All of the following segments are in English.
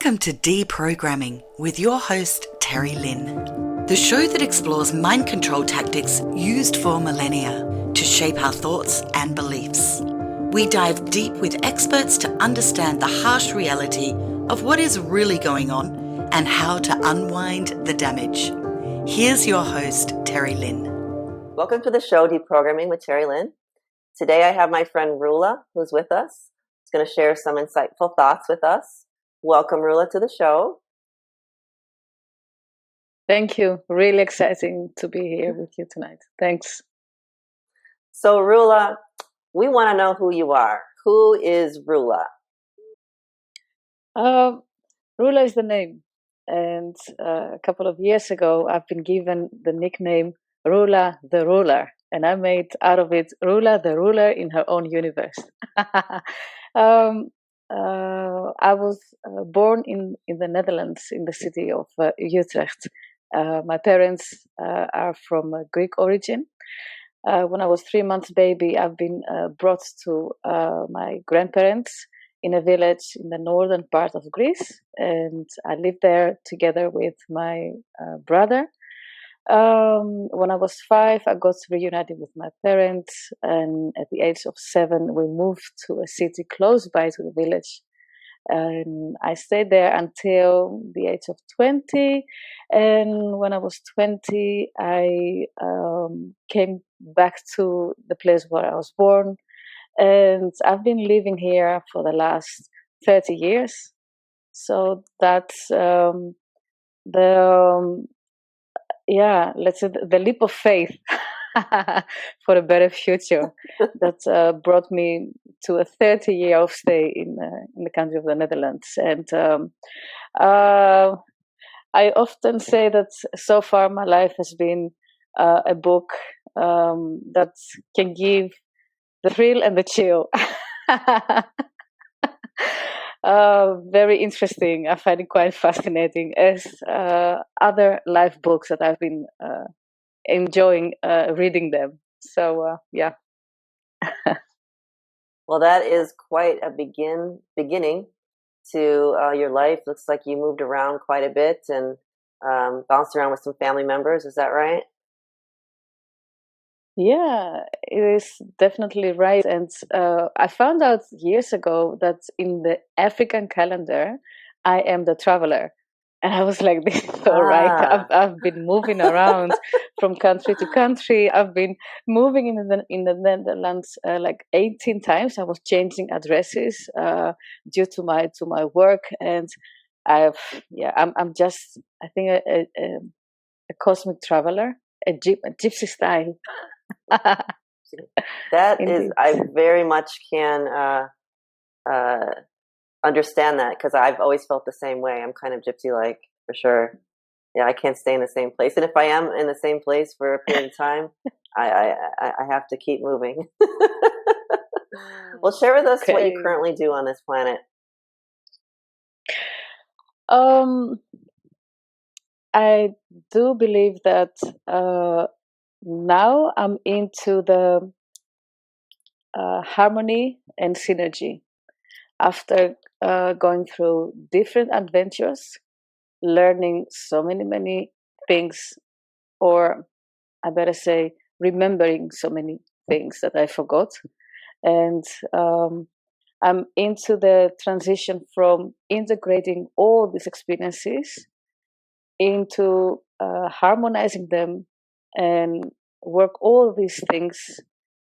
Welcome to Deprogramming with your host, Terry Lynn, the show that explores mind control tactics used for millennia to shape our thoughts and beliefs. We dive deep with experts to understand the harsh reality of what is really going on and how to unwind the damage. Here's your host, Terry Lynn. Welcome to the show, Deprogramming with Terry Lynn. Today I have my friend Roula, who's with us. She's going to share some insightful thoughts with us. Welcome, Roula, to the show. Thank you. Really exciting to be here with you tonight. Thanks. So, Roula, we want to know who you are. Who is Roula? Roula is the name. And a couple of years ago, I've been given the nickname Roula the Ruler. And I made out of it Roula the Ruler in her own universe. I was born in the Netherlands, in the city of Utrecht. My parents are from Greek origin. When I was 3 months baby, I've been brought to my grandparents in a village in the northern part of Greece, and I lived there together with my brother. When I was 5, I got reunited with my parents, and at the age of 7, we moved to a city close by to the village. And I stayed there until the age of 20. And when I was 20, I came back to the place where I was born. And I've been living here for the last 30 years. So that's let's say the leap of faith for a better future that brought me to a 30-year of stay in the country of the Netherlands. And I often say that so far my life has been a book that can give the thrill and the chill. Very interesting. I find it quite fascinating, as other life books that I've been enjoying reading them. So, yeah. Well, that is quite a beginning to your life. Looks like you moved around quite a bit and bounced around with some family members. Is that right? Yeah, it is definitely right. And I found out years ago that in the African calendar, I am the traveler. And I was like, this is all right. I've been moving around from country to country. I've been moving in the Netherlands like 18 times. I was changing addresses due to my work, and I'm just, I think, a cosmic traveler, a gypsy style. That is, I very much can understand that, because I've always felt the same way. I'm kind of gypsy-like, for sure. Yeah, I can't stay in the same place, and if I am in the same place for a period of time, I have to keep moving. Well, share with us what you currently do on this planet. I do believe that now I'm into the harmony and synergy. After going through different adventures, learning so many things, or I better say, remembering so many things that I forgot. And I'm into the transition from integrating all these experiences into harmonizing them and work all these things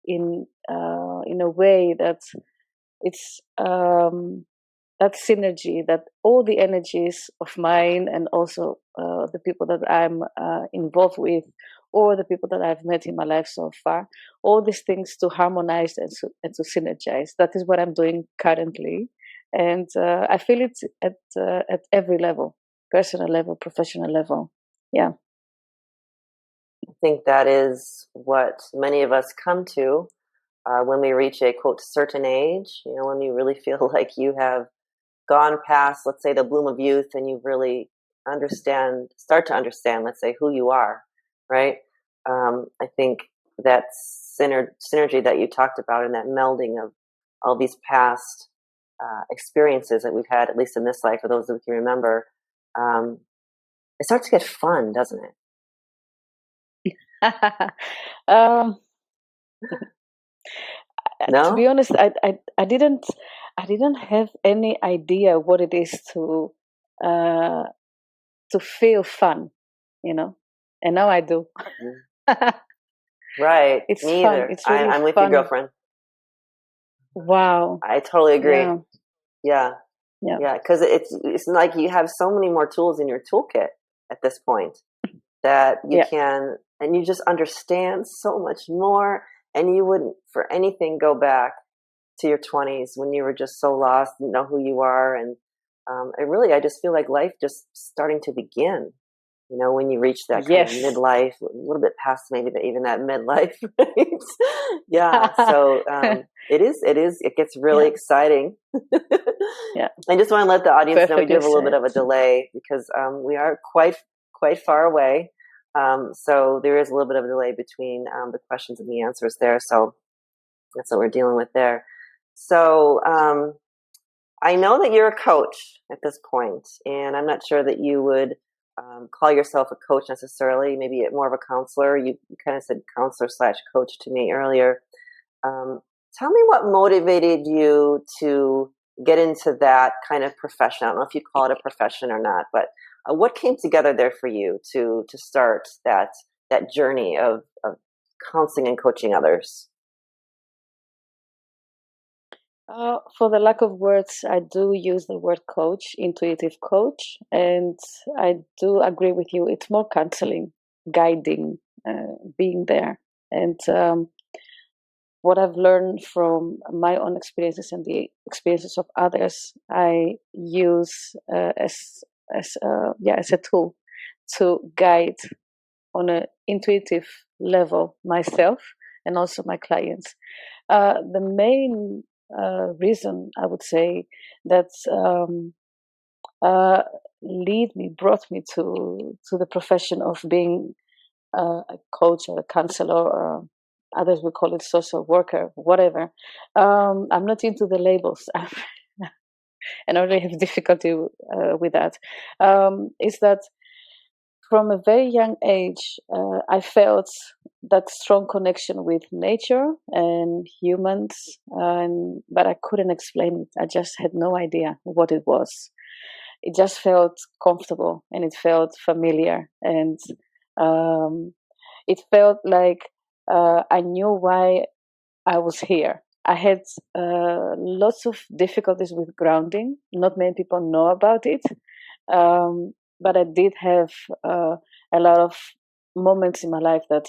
in a way that it's that synergy, that all the energies of mine and also the people that I'm involved with, or the people that I've met in my life so far, all these things to harmonize and to synergize. That is what I'm doing currently, and I feel it at every level, personal level, professional level. Yeah. I think that is what many of us come to when we reach a, quote, certain age, when you really feel like you have gone past, let's say, the bloom of youth, and you really start to understand, let's say, who you are, right? I think that synergy that you talked about, and that melding of all these past experiences that we've had, at least in this life, for those that we can remember, it starts to get fun, doesn't it? To be No? honest, I didn't have any idea what it is uh, to feel fun, and now I do. Right. It's Me fun. either. It's really I'm with you, fun. girlfriend. Wow. I totally agree. Yeah. Yeah. Yeah. Yeah. Because it's like you have so many more tools in your toolkit at this point that you Yeah. can, and you just understand so much more. And you wouldn't for anything go back to your 20s when you were just so lost, didn't know who you are. And I just feel like life just starting to begin. When you reach that kind of Yes. midlife, a little bit past maybe even that midlife, right? Yeah. So it gets really Yeah. exciting. Yeah. I just want to let the audience know we do Perfectly have a little bit said. of a delay because we are quite far away. So there is a little bit of a delay between the questions and the answers there. So that's what we're dealing with there. So I know that you're a coach at this point, and I'm not sure that you would call yourself a coach necessarily. Maybe more of a counselor. You kind of said counselor/coach to me earlier. Tell me what motivated you to get into that kind of profession. I don't know if you'd call it a profession or not, but what came together there for you to start that journey of counseling and coaching others? For the lack of words, I do use the word coach, intuitive coach, and I do agree with you. It's more counseling, guiding, being there. And what I've learned from my own experiences and the experiences of others, I use as a tool to guide on an intuitive level myself and also my clients. The main reason I would say that uh, brought me to the profession of being a coach or a counselor, or others would call it social worker, whatever. I'm not into the labels. And I already have difficulty with that. Is that from a very young age, I felt that strong connection with nature and humans, but I couldn't explain it. I just had no idea what it was. It just felt comfortable and it felt familiar, and it felt like I knew why I was here. I had lots of difficulties with grounding. Not many people know about it, but I did have a lot of moments in my life that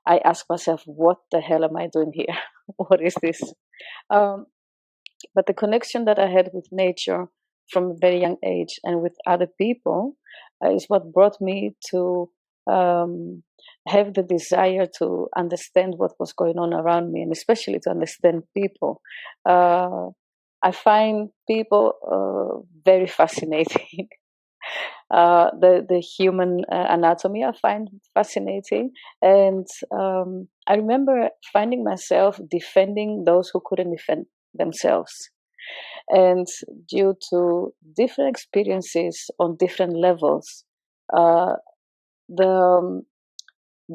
I asked myself, "What the hell am I doing here? What is this?" Um, but the connection that I had with nature from a very young age and with other people is what brought me to um, have the desire to understand what was going on around me, and especially to understand people. I find people very fascinating. The human anatomy I find fascinating, and I remember finding myself defending those who couldn't defend themselves. And due to different experiences on different levels, uh, the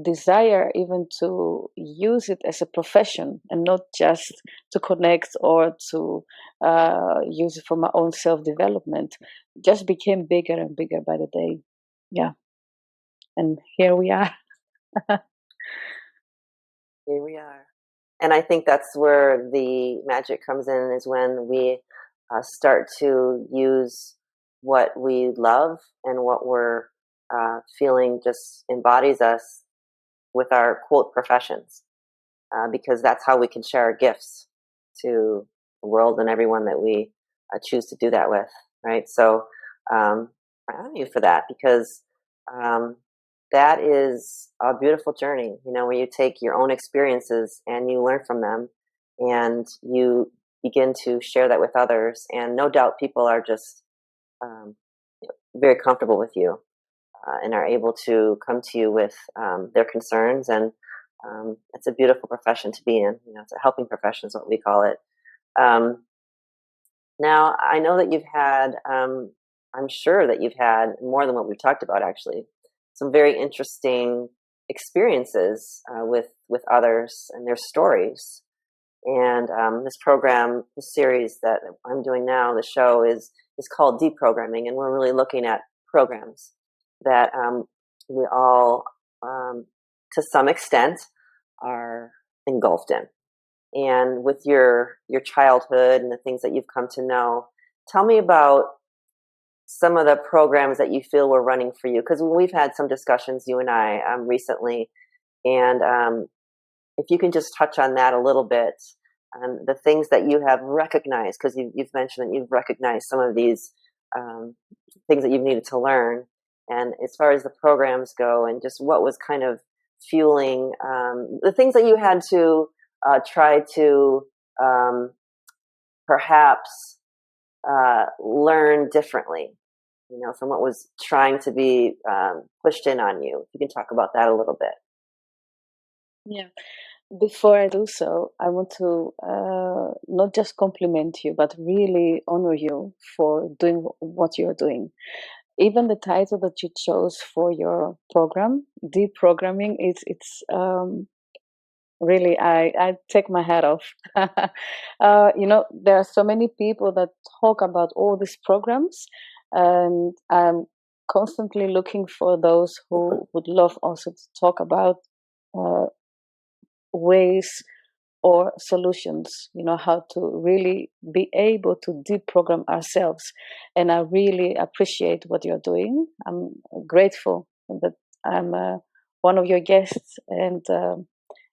desire even to use it as a profession and not just to connect or to use it for my own self-development just became bigger and bigger by the day. Yeah, and here we are. Here we are. And I think that's where the magic comes in, is when we start to use what we love and what we're feeling just embodies us with our quote professions, because that's how we can share our gifts to the world and everyone that we choose to do that with, right? So I honor you for that, because um, that is a beautiful journey, where you take your own experiences and you learn from them and you begin to share that with others. And no doubt people are just um, very comfortable with you and are able to come to you with their concerns. And it's a beautiful profession to be in. It's a helping profession is what we call it. Um, Now, I know that you've had, I'm sure that you've had more than what we've talked about, actually, some very interesting experiences with others and their stories. And this program, the series that I'm doing now, the show is called Deprogramming, and we're really looking at programs that we all, to some extent, are engulfed in. And with your childhood and the things that you've come to know, tell me about some of the programs that you feel were running for you. Because we've had some discussions, you and I, recently, and if you can just touch on that a little bit, the things that you have recognized, because you've mentioned that you've recognized some of these things that you've needed to learn, and as far as the programs go, and just what was kind of fueling the things that you had to try to perhaps learn differently, from what was trying to be pushed in on you. If you can talk about that a little bit. Yeah. Before I do so, I want to not just compliment you, but really honor you for doing what you're doing. Even the title that you chose for your program, Deprogramming, it's really, I take my hat off. There are so many people that talk about all these programs, and I'm constantly looking for those who would love also to talk about ways or solutions, how to really be able to deprogram ourselves. And I really appreciate what you're doing. I'm grateful that I'm one of your guests, and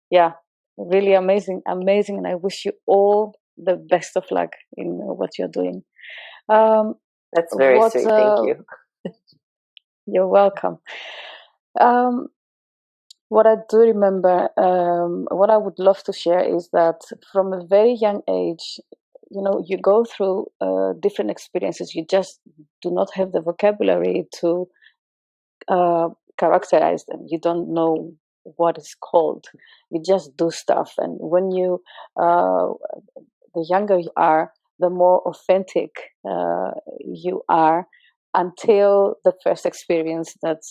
yeah, really amazing. And I wish you all the best of luck in what you're doing. That's very sweet. Thank you. You're welcome. What I do remember, what I would love to share is that from a very young age, you go through different experiences. You just do not have the vocabulary to characterize them. You don't know what it's called. You just do stuff. And when the younger you are, the more authentic you are, until the first experience that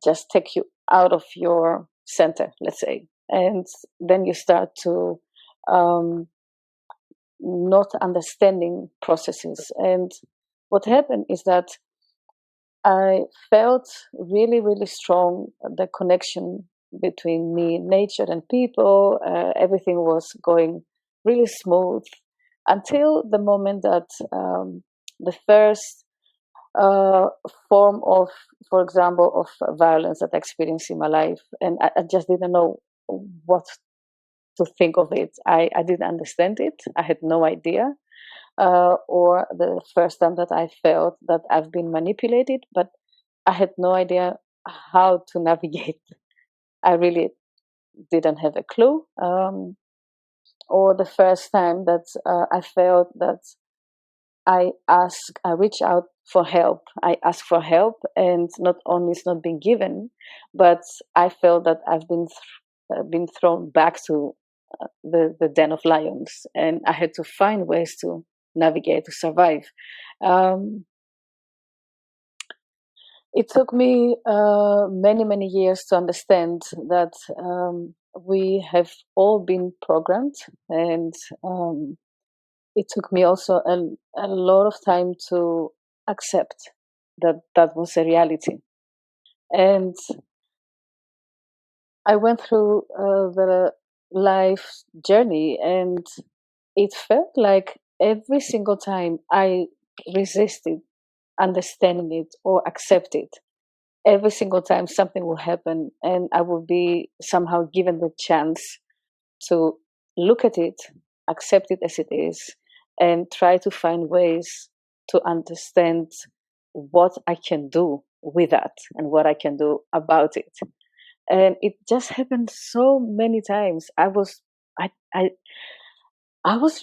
just take you out of your center, let's say. And then you start to not understanding processes. And what happened is that I felt really, really strong the connection between me, nature, and people. Everything was going really smooth until the moment that the first form of, for example, of violence that I experienced in my life, and I just didn't know what to think of it. I didn't understand it. I had no idea. Or the first time that I felt that I've been manipulated, but I had no idea how to navigate. I really didn't have a clue. Or the first time that I felt that I reach out for help. I ask for help, and not only it's not being given, but I felt that I've been thrown back to the den of lions, and I had to find ways to navigate, to survive. It took me many, many years to understand that we have all been programmed, and it took me also a lot of time to accept that that was a reality. And I went through the life journey, and it felt like every single time I resisted understanding it or accept it, every single time something will happen, and I will be somehow given the chance to look at it, accept it as it is, and try to find ways to understand what I can do with that and what I can do about it. And it just happened so many times. I was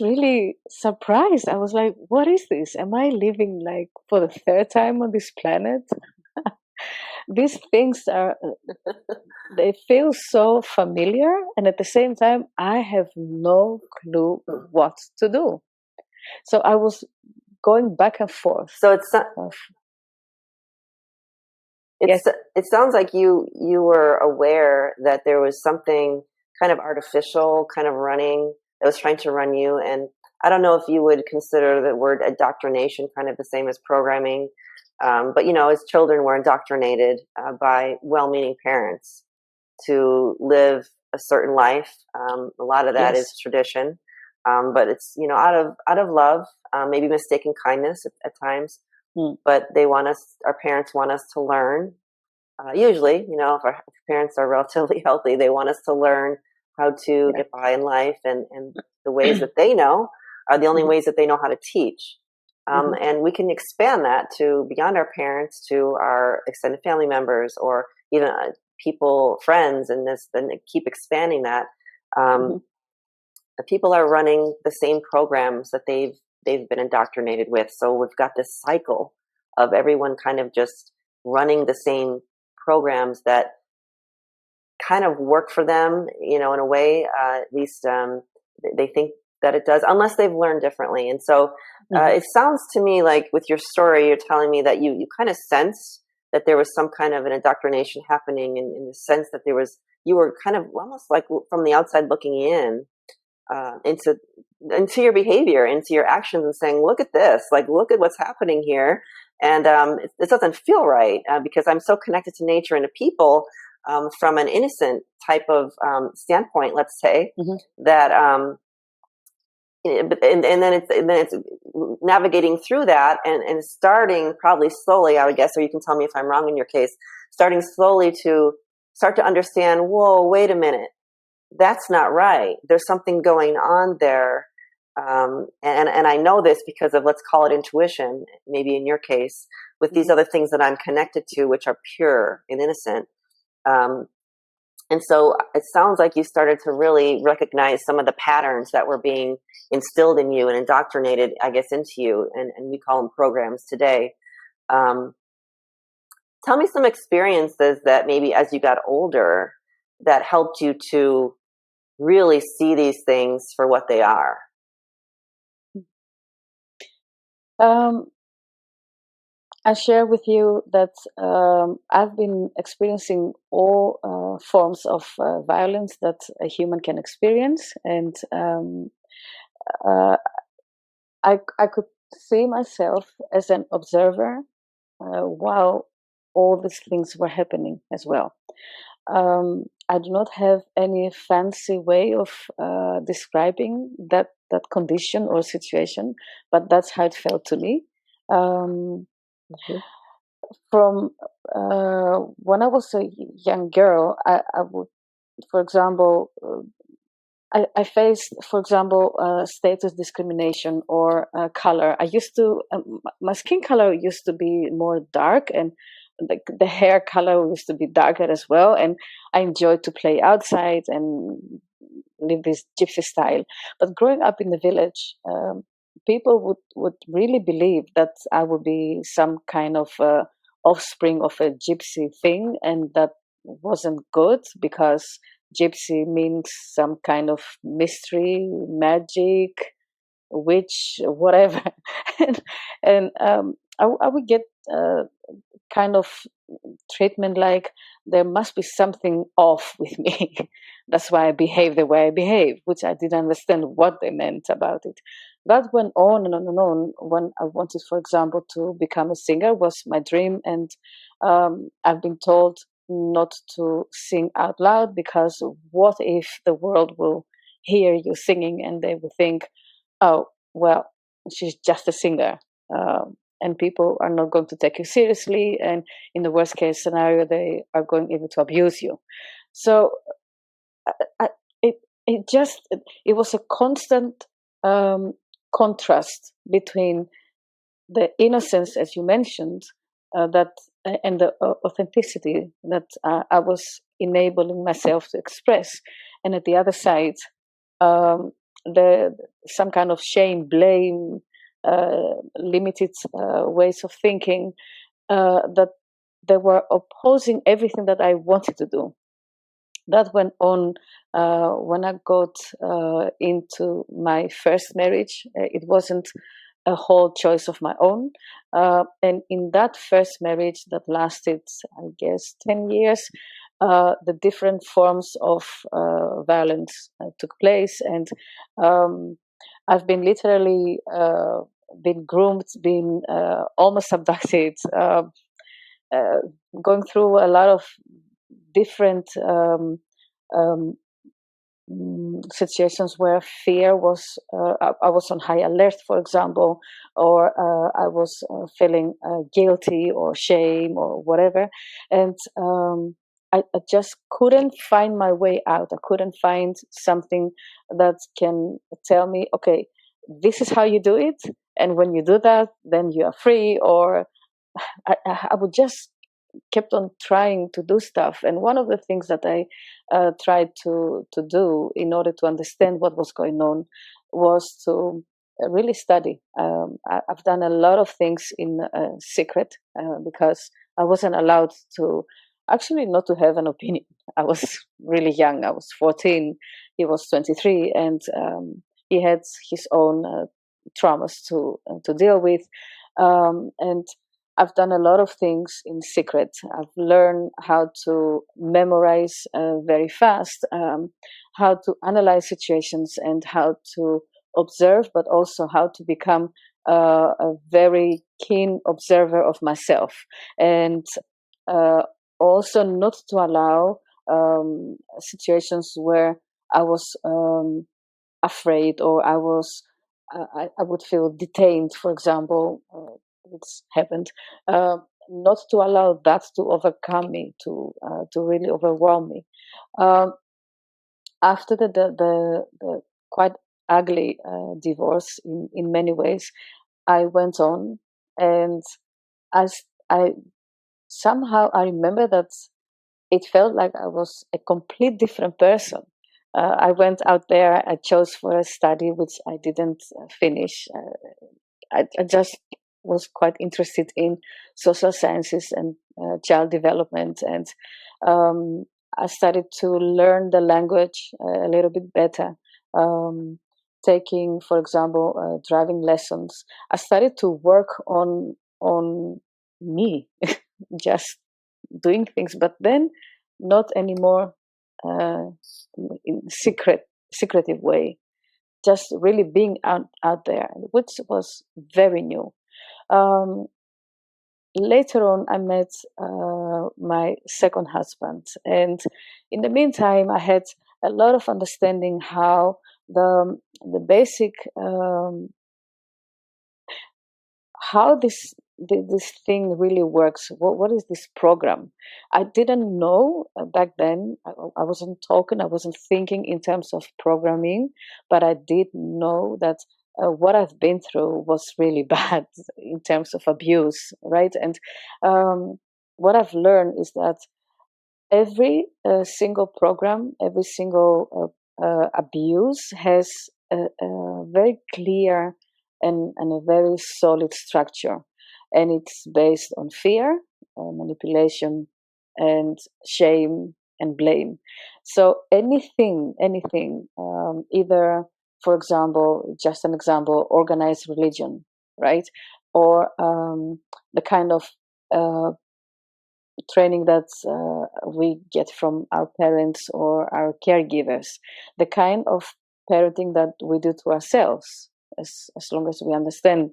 really surprised. I was like, what is this? Am I living like for the third time on this planet? These things they feel so familiar, and at the same time, I have no clue what to do. So I was going back and forth. So Yes. it sounds like you were aware that there was something kind of artificial, kind of running, that was trying to run you. And I don't know if you would consider the word indoctrination kind of the same as programming. But, as children, we're indoctrinated by well-meaning parents to live a certain life. A lot of that is tradition. But it's, out of love, maybe mistaken kindness at times. But our parents want us to learn. Usually, if our parents are relatively healthy, they want us to learn how to get by in life, and the ways that they know are the only ways that they know how to teach. And we can expand that to beyond our parents, to our extended family members, or even people, friends, and then keep expanding that. People are running the same programs that they've been indoctrinated with. So we've got this cycle of everyone kind of just running the same programs that kind of work for them, in a way, at least they think that it does, unless they've learned differently. And so it sounds to me like with your story, you're telling me that you kind of sense that there was some kind of an indoctrination happening, in the sense that you were kind of almost like from the outside looking in into your behavior, into your actions, and saying, look at this, like, look at what's happening here. And it doesn't feel right because I'm so connected to nature and to people from an innocent type of standpoint, let's say, that and then it's navigating through that and starting probably slowly, I would guess, or you can tell me if I'm wrong in your case, starting slowly to start to understand, whoa, wait a minute, that's not right. There's something going on there. And I know this because of, let's call it intuition, maybe in your case, with these other things that I'm connected to, which are pure and innocent. And so it sounds like you started to really recognize some of the patterns that were being instilled in you and indoctrinated, I guess, into you. And we call them programs today. Tell me some experiences that maybe as you got older that helped you to really see these things for what they are. I share with you that I've been experiencing all forms of violence that a human can experience, and I could see myself as an observer while all these things were happening as well. I do not have any fancy way of describing that condition or situation, but that's how it felt to me. From when I was a young girl, I would, for example, I faced, for example, status discrimination or color. I used to, my skin color used to be more dark, and the hair color used to be darker as well. And I enjoyed to play outside and live this gypsy style. But growing up in the village, people would really believe that I would be some kind of offspring of a gypsy thing, and that wasn't good because gypsy means some kind of mystery, magic, witch, whatever. and I would get kind of treatment like there must be something off with me. That's why I behave the way I behave, which I didn't understand what they meant about it. That went on and on and on. When I wanted, for example, to become a singer, was my dream, and I've been told not to sing out loud because what if the world will hear you singing and they will think, oh, well, she's just a singer. And people are not going to take you seriously, and in the worst case scenario, they are going even to abuse you. So it was a constant contrast between the innocence, as you mentioned, and the authenticity that I was enabling myself to express, and at the other side, some kind of shame, blame, limited ways of thinking that they were opposing everything that I wanted to do. that went on when I got into my first marriage. It wasn't a whole choice of my own. And in that first marriage that lasted, I guess, 10 years, the different forms of violence took place. And I've been literally been groomed, been almost abducted, uh, going through a lot of different um, situations where fear was, I was on high alert, for example, or I was feeling guilty or shame or whatever. And I just couldn't find my way out. I couldn't find something that can tell me, okay, this is how you do it. And when you do that, then you are free. Or I would just kept on trying to do stuff. And one of the things that I tried to do in order to understand what was going on was to really study. I've done a lot of things in secret because I wasn't allowed to, actually, not to have an opinion. I was really young. I was 14. He was 23, and he had his own traumas to deal with. And I've done a lot of things in secret. I've learned how to memorize very fast, how to analyze situations, and how to observe, but also how to become a very keen observer of myself. And also not to allow situations where I was afraid, or I would feel detained, for example. It's happened. Not to allow that to overcome me, to really overwhelm me. Um, After the quite ugly divorce in many ways, I went on, and as I somehow I remember that it felt like I was a complete different person. I went out there. I chose for a study which I didn't finish. I just was quite interested in social sciences and child development, and I started to learn the language a little bit better. Taking, for example, driving lessons, I started to work on me, just doing things, but then not anymore uh, in secretive way, just really being out there, which was very new. Um, Later on, I met my second husband, and in the meantime, I had a lot of understanding how the basic how this thing really works. What is this program? I didn't know back then. I wasn't talking. I wasn't thinking in terms of programming, but I did know that what I've been through was really bad in terms of abuse, right? And what I've learned is that every single program, every single abuse has a very clear and a very solid structure. And it's based on fear, manipulation, and shame and blame. So anything, either, for example, just an example, organized religion, right? Or the kind of training that we get from our parents or our caregivers, the kind of parenting that we do to ourselves, as long as we understand,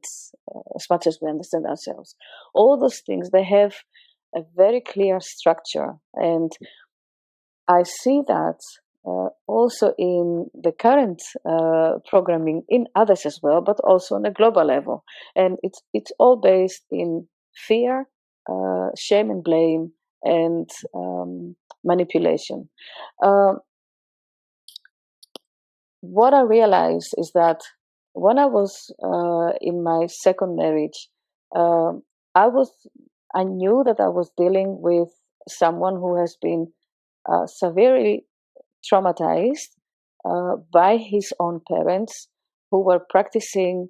as much as we understand ourselves. All those things, they have a very clear structure. And I see that also in the current programming in others as well, but also on a global level. And it's all based in fear, shame and blame, and manipulation. Uh, what I realized is that when I was in my second marriage, um I was I knew that I was dealing with someone who has been severely traumatized by his own parents, who were practicing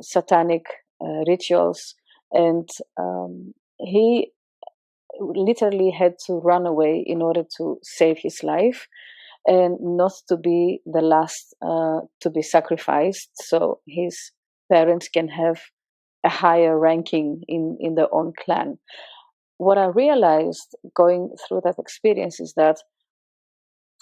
satanic rituals, and he literally had to run away in order to save his life and not to be the last to be sacrificed, so his parents can have a higher ranking in their own clan. What I realized going through that experience is that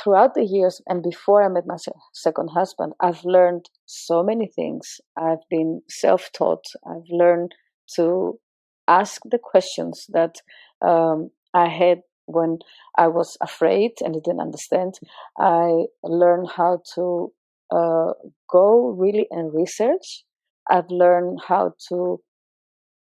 throughout the years and before I met my second husband, I've learned so many things. I've been self-taught. I've learned to ask the questions that I had when I was afraid and I didn't understand. I learned how to go really and research. I've learned how to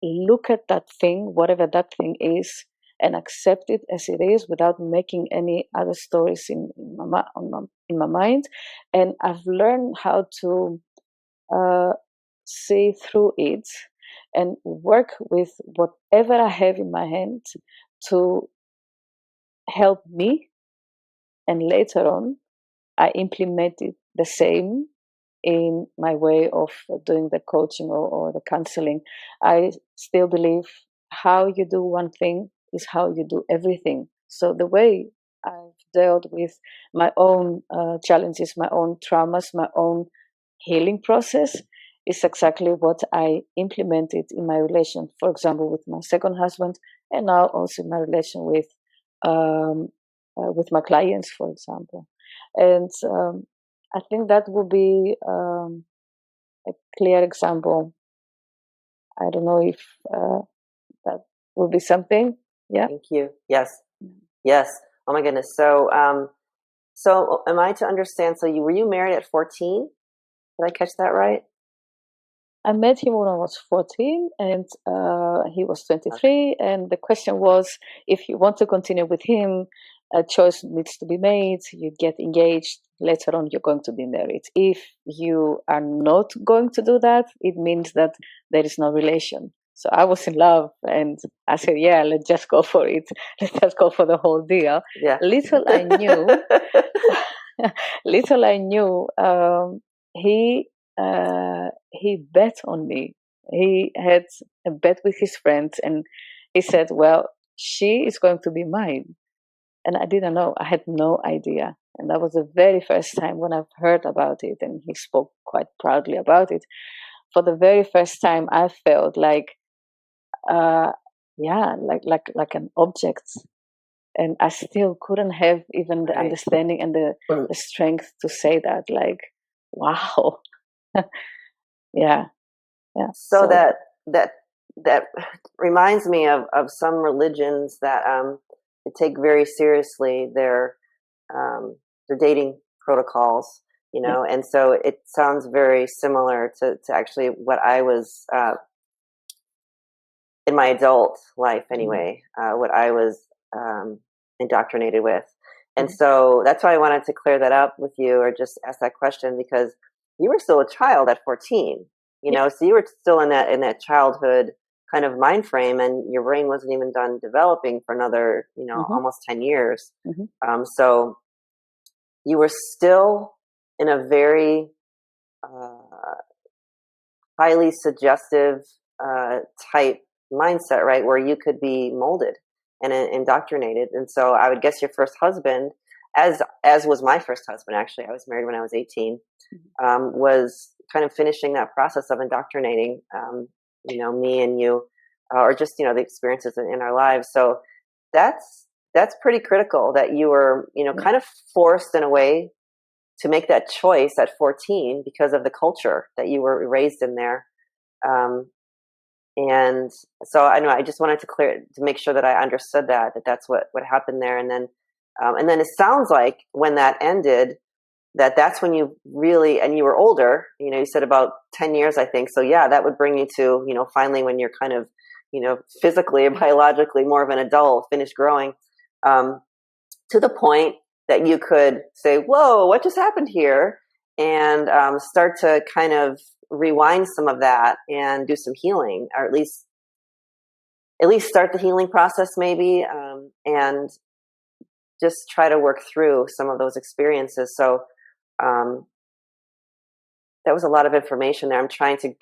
look at that thing, whatever that thing is, and accept it as it is without making any other stories in my mind. And I've learned how to see through it and work with whatever I have in my hand to help me. And later on, I implemented the same in my way of doing the coaching or the counseling. I still believe how you do one thing is how you do everything. So the way I've dealt with my own challenges, my own traumas, my own healing process is exactly what I implemented in my relation, for example, with my second husband, and now also in my relation with my clients, for example. And I think that would be a clear example. I don't know if that will be something. Yeah. Thank you. Yes. Yes. Oh my goodness. So, so am I to understand? So were you married at 14? Did I catch that right? I met him when I was 14 and he was 23. And the question was, if you want to continue with him, a choice needs to be made. You get engaged. Later on, you're going to be married. If you are not going to do that, it means that there is no relation. So I was in love and I said, yeah, let's just go for it. Let's just go for the whole deal. Yeah. Little I knew, he bet on me. He had a bet with his friends and he said, well, she is going to be mine. And I didn't know. I had no idea. And that was the very first time when I've heard about it. And he spoke quite proudly about it. For the very first time, I felt like, like an object. And I still couldn't have even the understanding and the strength to say that. Like, wow. Yeah. So that reminds me of some religions that take very seriously their dating protocols, you know, and so it sounds very similar to actually what I was in my adult life anyway, what I was indoctrinated with. And so that's why I wanted to clear that up with you, or just ask that question, because you were still a child at 14, you know, so you were still in that childhood kind of mind frame, and your brain wasn't even done developing for another, you know, almost 10 years. So you were still in a very highly suggestive type mindset, right, where you could be molded and indoctrinated. And so I would guess your first husband, as was my first husband, actually, I was married when I was 18, was kind of finishing that process of indoctrinating, you know, me and you, or just, you know, the experiences in our lives. So that's pretty critical that you were, you know, kind of forced in a way to make that choice at 14 because of the culture that you were raised in there. And so I know I just wanted to make sure that I understood that's what happened there. And then it sounds like when that ended, that's when you really, and you were older, you know, you said about 10 years, I think. So yeah, that would bring you to, you know, finally when you're kind of, you know, physically or biologically more of an adult, finished growing, to the point that you could say, whoa, what just happened here? And start to kind of rewind some of that and do some healing, or at least start the healing process maybe, and just try to work through some of those experiences. So that was a lot of information there. I'm trying to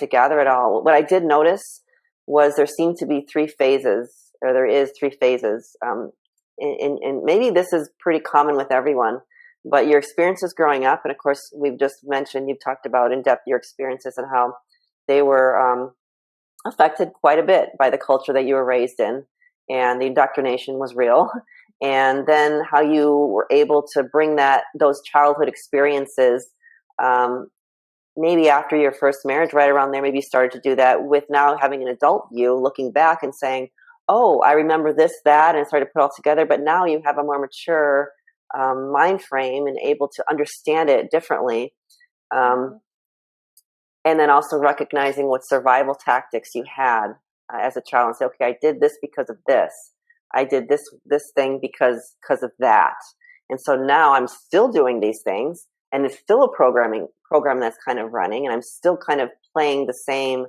gather it all. What I did notice was there seemed to be 3 phases or there is 3 phases. And maybe this is pretty common with everyone, but your experiences growing up, and of course, we've just mentioned, you've talked about in depth your experiences and how they were affected quite a bit by the culture that you were raised in, and the indoctrination was real. And then how you were able to bring those childhood experiences, maybe after your first marriage, right around there, maybe you started to do that with now having an adult view, looking back and saying, oh, I remember this, that, and started to put it all together. But now you have a more mature mind frame and able to understand it differently. And then also recognizing what survival tactics you had as a child and say, okay, I did this because of this. I did this thing because of that. And so now I'm still doing these things, and it's still a program that's kind of running, and I'm still kind of playing the same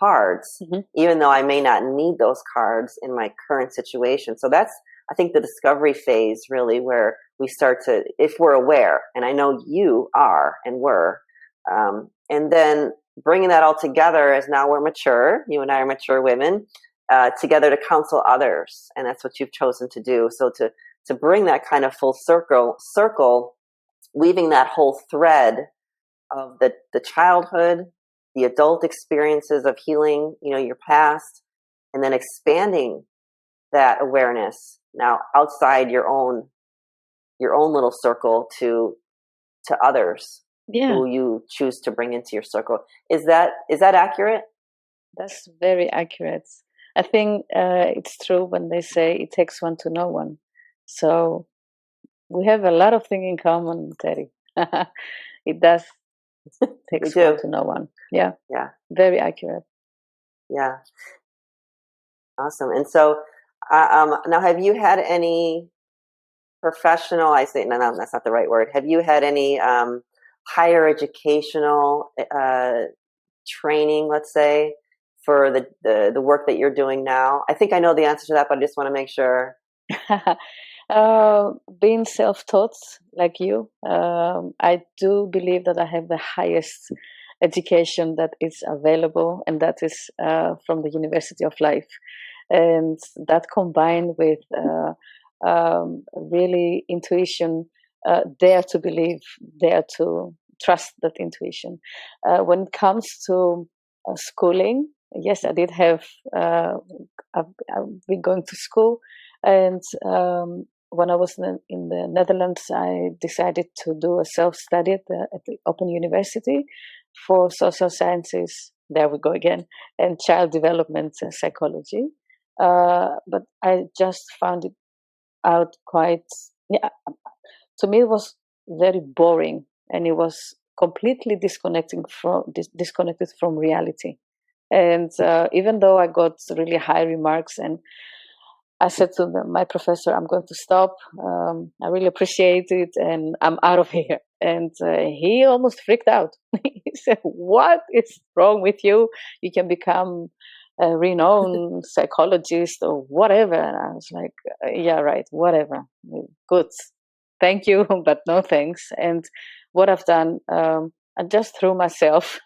cards, even though I may not need those cards in my current situation. So that's, I think, the discovery phase, really, where we start to, if we're aware, and I know you are and were, and then bringing that all together as now we're mature, you and I are mature women, together to counsel others. And that's what you've chosen to do. So to bring that kind of full circle, weaving that whole thread of the childhood, the adult experiences of healing, your past, and then expanding that awareness now outside your own little circle to others who you choose to bring into your circle. Is that accurate? That's very accurate. I think it's true when they say it takes one to know one. So we have a lot of things in common, Terry. It does take one to know one. Yeah. Very accurate. Yeah. Awesome. And so now, have you had any professional, no, that's not the right word. Have you had any higher educational training, let's say, for the work that you're doing now? I think I know the answer to that, but I just want to make sure. Being self-taught like you, I do believe that I have the highest education that is available, and that is from the University of Life. And that combined with really intuition, dare to believe, dare to trust that intuition. When it comes to schooling, yes, I did have, I've been going to school, and when I was in the Netherlands, I decided to do a self-study at the Open University for social sciences, there we go again, and child development psychology. But I just found it out to me it was very boring, and it was completely disconnected from reality. And even though I got really high remarks, and I said to my professor, I'm going to stop. I really appreciate it, and I'm out of here. And he almost freaked out. He said, what is wrong with you? You can become a renowned psychologist or whatever. And I was like, yeah, right, whatever. Good. Thank you, but no thanks. And what I've done, I just threw myself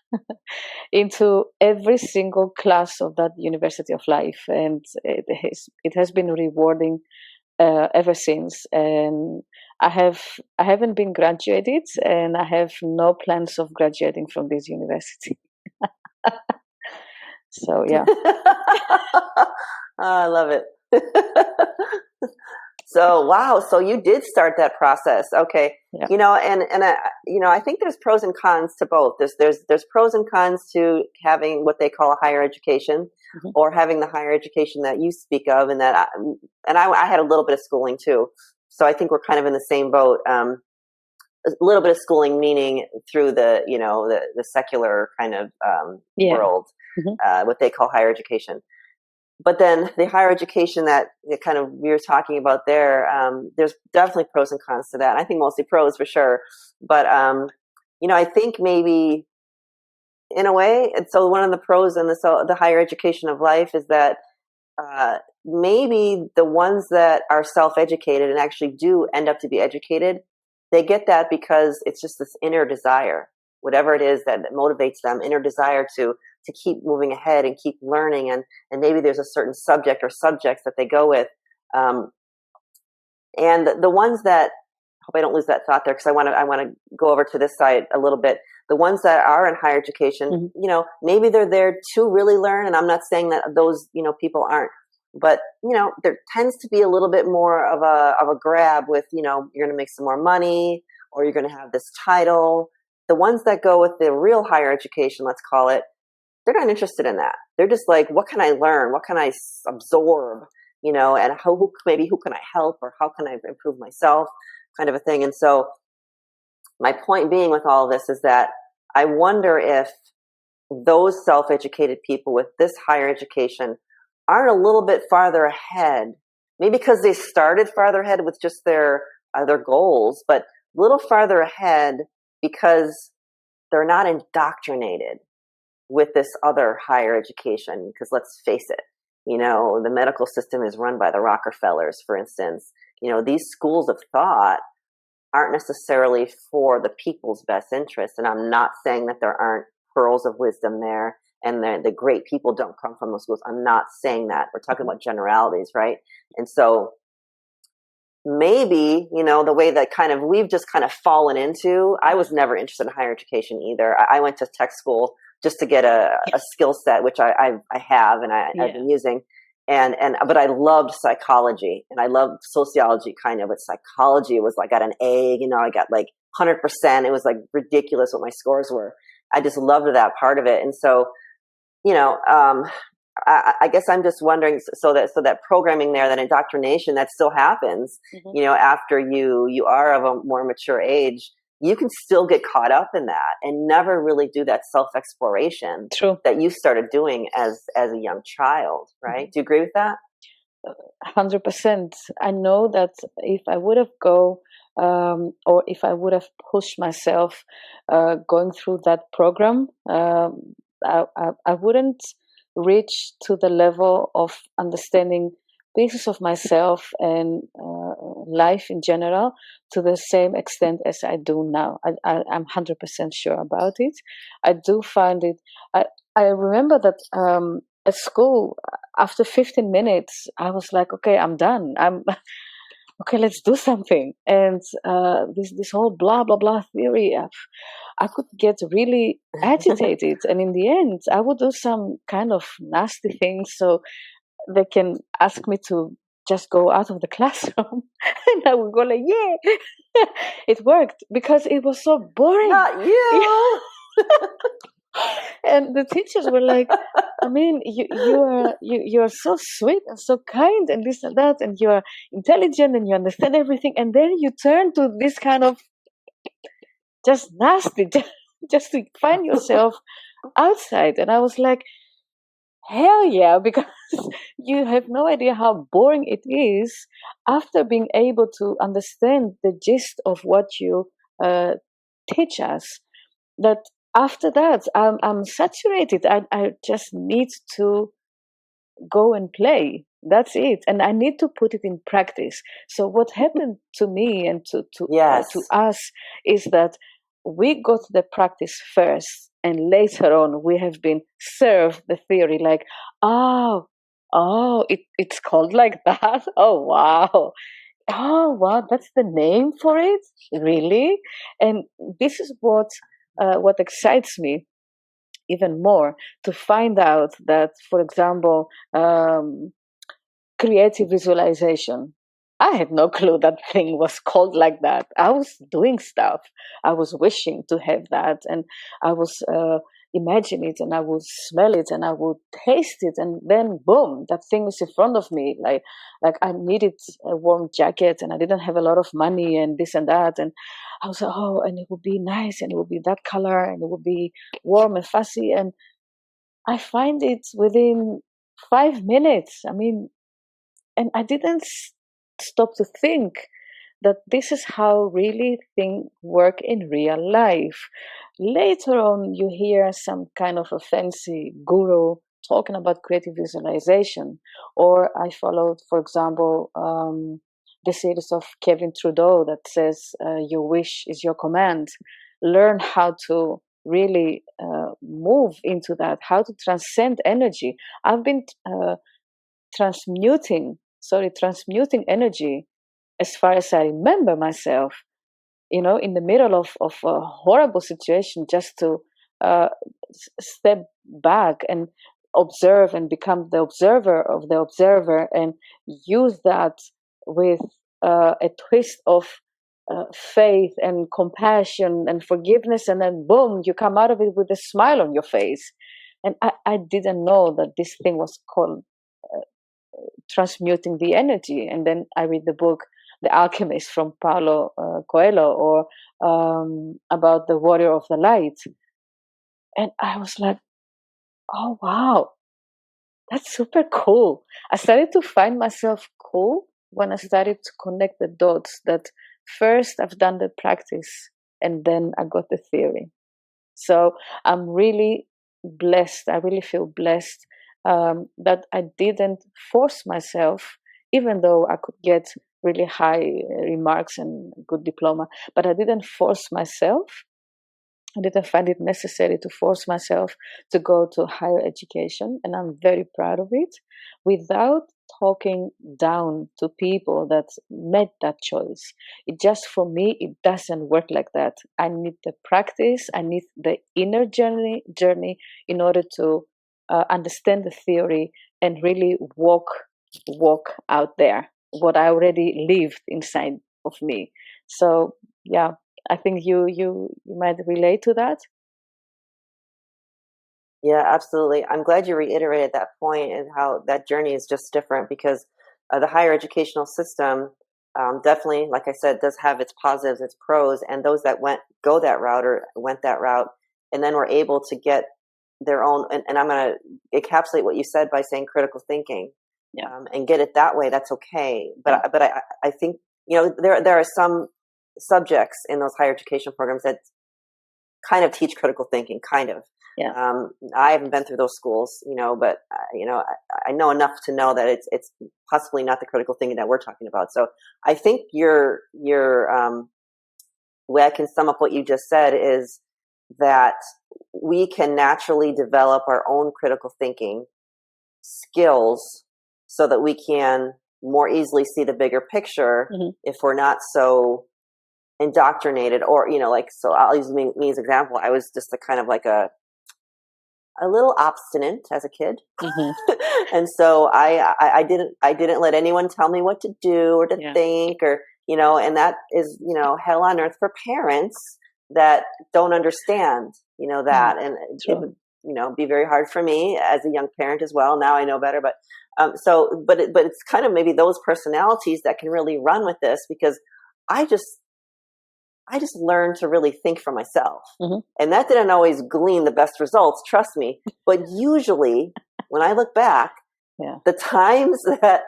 into every single class of that University of Life, and it has been rewarding ever since. And I haven't been graduated, and I have no plans of graduating from this university. So yeah. I love it. So, wow. So you did start that process. Okay. Yeah. I think there's pros and cons to both. There's pros and cons to having what they call a higher education, or having the higher education that you speak of, and that I had a little bit of schooling too. So I think we're kind of in the same boat. A little bit of schooling, meaning through the secular kind of world, what they call higher education. But then the higher education that kind of we were talking about there, there's definitely pros and cons to that. I think mostly pros for sure. But, I think maybe in a way, and so one of the pros in the higher education of life is that maybe the ones that are self-educated and actually do end up to be educated, they get that because it's just this inner desire, whatever it is that motivates them, inner desire to to keep moving ahead and keep learning, and maybe there's a certain subject or subjects that they go with. And the ones that, hope I don't lose that thought there, because I want to go over to this side a little bit. The ones that are in higher education, maybe they're there to really learn, and I'm not saying that those people aren't, but there tends to be a little bit more of a grab with you're going to make some more money, or you're going to have this title. The ones that go with the real higher education, let's call it, they're not interested in that. They're just like, what can I learn? What can I absorb? And who can I help, or how can I improve myself, kind of a thing. And so my point being with all of this is that I wonder if those self-educated people with this higher education aren't a little bit farther ahead, maybe because they started farther ahead with just their goals, but a little farther ahead because they're not indoctrinated with this other higher education. Because let's face it, the medical system is run by the Rockefellers, for instance. These schools of thought aren't necessarily for the people's best interest. And I'm not saying that there aren't pearls of wisdom there and the great people don't come from those schools. I'm not saying that. We're talking about generalities, right? And so maybe, the way that we've just kind of fallen into, I was never interested in higher education either. I went to tech school just to get a skill set, which I have and I've been using. But I loved psychology and I loved sociology but psychology was like, I got an A, I got like 100%. It was like ridiculous what my scores were. I just loved that part of it. And so, I guess I'm just wondering, so that programming there, that indoctrination, that still happens, after you are of a more mature age, you can still get caught up in that and never really do that self-exploration that you started doing as a young child, right? Do you agree with that? 100%. I know that if I would have or if I would have pushed myself going through that program, I wouldn't reach to the level of understanding pieces of myself and life in general to the same extent as I do now. I'm 100% sure about it. I do find it. I remember that at school, after 15 minutes, I was like, okay, I'm done. Okay, let's do something. And this whole blah, blah, blah theory, I could get really agitated. And in the end, I would do some kind of nasty things so they can ask me to just go out of the classroom. And I would go like, yeah, it worked because it was so boring. Not you! And the teachers were like, I mean, you are so sweet and so kind and this and that, and you are intelligent and you understand everything, and then you turn to this kind of just nasty, just to find yourself outside. And I was like, hell yeah, because you have no idea how boring it is after being able to understand the gist of what you teach us. That after that, I'm saturated. I just need to go and play. That's it. And I need to put it in practice. So what happened to me and to us is that we got the practice first, and later on we have been served the theory like, it's called like that. Oh wow, that's the name for it, really. And this is what excites me even more, to find out that, for example, creative visualization, I had no clue that thing was called like that. I was doing stuff. I was wishing to have that, and I was imagine it, and I would smell it, and I would taste it, and then boom, that thing is in front of me. Like I needed a warm jacket, and I didn't have a lot of money, and this and that, and I was like, oh, and it would be nice, and it would be that color, and it would be warm and fuzzy, and I find it within 5 minutes. I mean, and I didn't stop to think that this is how really things work in real life. Later on, you hear some kind of a fancy guru talking about creative visualization. Or I followed, for example, the series of Kevin Trudeau that says, your wish is your command. Learn how to really move into that, how to transcend energy. I've been transmuting energy as far as I remember myself, in the middle of a horrible situation, just to step back and observe and become the observer of the observer, and use that with a twist of faith and compassion and forgiveness, and then boom, you come out of it with a smile on your face. And I didn't know that this thing was called transmuting the energy. And then I read the book The Alchemist from Paulo Coelho, or about the Warrior of the Light, and I was like, oh wow, that's super cool. I started to find myself cool when I started to connect the dots, that first I've done the practice and then I got the theory. So I'm really blessed. I really feel blessed that I didn't force myself, even though I could get really high remarks and good diploma, but I didn't force myself. I didn't find it necessary to force myself to go to higher education, and I'm very proud of it, without talking down to people that made that choice. It just, for me, it doesn't work like that. I need the practice, I need the inner journey in order to understand the theory and really walk out there what I already lived inside of me. So yeah, I think you might relate to that. Yeah, absolutely. I'm glad you reiterated that point and how that journey is just different, because the higher educational system definitely, like I said, does have its positives, its pros, and those that went that route, and then were able to get their own. And I'm going to encapsulate what you said by saying critical thinking, and get it that way. That's okay. But I think there are some subjects in those higher education programs that kind of teach critical thinking, kind of. Yeah. I haven't been through those schools, but I know enough to know that it's possibly not the critical thinking that we're talking about. So I think your way I can sum up what you just said is that we can naturally develop our own critical thinking skills so that we can more easily see the bigger picture, if we're not so indoctrinated, or so I'll use me as an example. I was just a kind of like a little obstinate as a kid. And so I didn't let anyone tell me what to do or to think, or and that is hell on earth for parents that don't understand that. And it would be very hard for me as a young parent as well. Now I know better, but but it's kind of maybe those personalities that can really run with this, because I just learned to really think for myself. And that didn't always glean the best results, trust me. But usually when I look back, the times that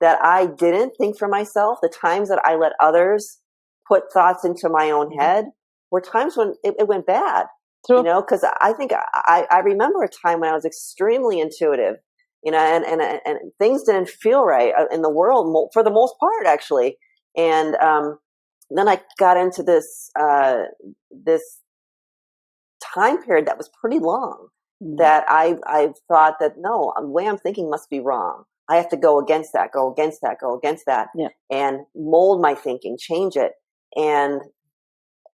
I didn't think for myself, the times that I let others put thoughts into my own head, were times when it went bad. Because I think I remember a time when I was extremely intuitive, and things didn't feel right in the world for the most part, actually. And then I got into this time period that was pretty long, that I thought that no, the way I'm thinking must be wrong. I have to go against that, and mold my thinking, change it.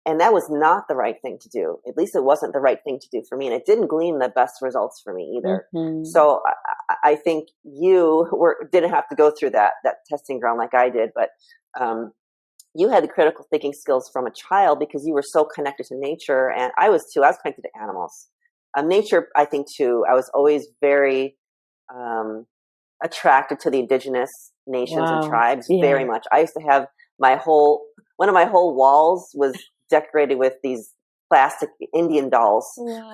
And that was not the right thing to do. At least it wasn't the right thing to do for me. And it didn't glean the best results for me either. So I think you didn't have to go through that testing ground like I did, but you had the critical thinking skills from a child because you were so connected to nature. And I was too. I was connected to animals. Nature, I think too, I was always very attracted to the indigenous nations and tribes, very much. I used to have one of my whole walls was decorated with these plastic Indian dolls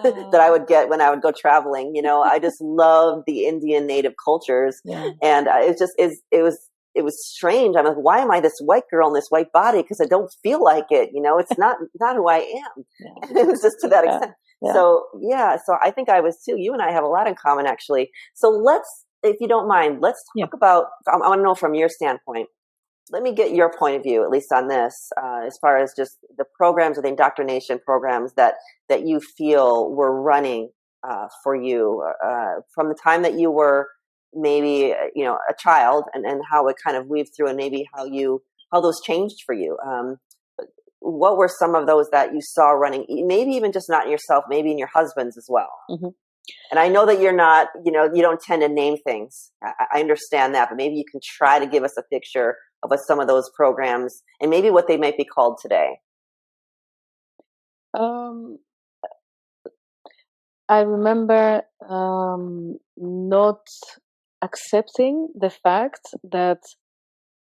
that I would get when I would go traveling. I just loved the Indian native cultures. And it was strange. I'm like, why am I this white girl in this white body? Because I don't feel like it. It's not who I am. And it was just to that extent. So I think I was too. You and I have a lot in common, actually. So if you don't mind, let's talk about, I want to know from your standpoint, let me get your point of view, at least on this, as far as just the programs or the indoctrination programs that you feel were running for you from the time that you were maybe a child, and how it kind of weaved through, and maybe how those changed for you. What were some of those that you saw running, maybe even just not in yourself, maybe in your husband's as well? Mm-hmm. And I know that you're not, you don't tend to name things. I understand that, but maybe you can try to give us a picture of what some of those programs and maybe what they might be called today. I remember not accepting the fact that